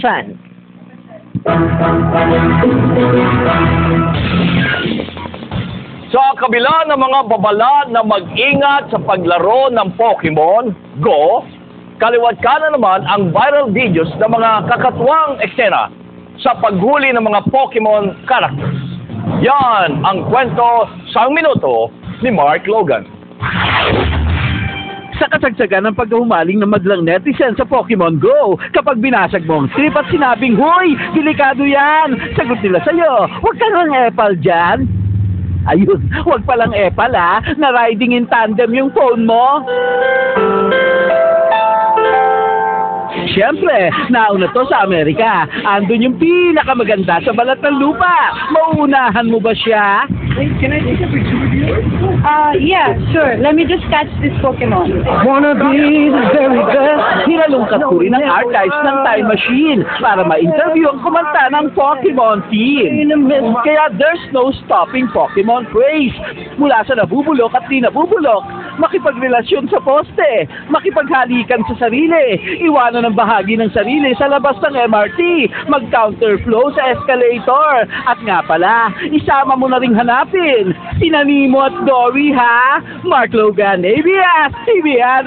San. Sa kabila ng mga babala na mag-ingat sa paglaro ng Pokemon Go, kaliwat ka na naman ang viral videos ng mga kakatuwang eksena sa paghuli ng mga Pokemon characters. Yan ang kwento sa minuto ni Mark Logan. Sa kasagsagan ng paghumaling ng madlang netizen sa Pokemon Go, kapag binasag mo ang script at sinabing, "Hoy, delikado yan!" Sagot nila sa'yo, "Huwag ka ng epal dyan." Ayun, huwag palang epal na riding in tandem yung phone mo. Siyempre, nauna to sa Amerika. Andun yung pinakamaganda sa balat ng lupa. Mauunahan mo ba siya? Can I take a picture with you? Yeah, sure. Let me just catch this Pokemon. Wanna be the very best. Hinalungkat ko rin ang archives ng Time Machine para ma-interview ang kumanta ng Pokemon team. Kaya there's no stopping Pokemon craze. Mula sa nabubulok at di nabubulok, makipagrelasyon sa poste, makipaghalikan sa sarili, iwanan ng bahagi ng sarili sa labas ng MRT, mag-counterflow sa escalator. At nga pala, isama mo na ring hanapin si Nemo at Dory, ha? Mark Logan, ABS-CBN.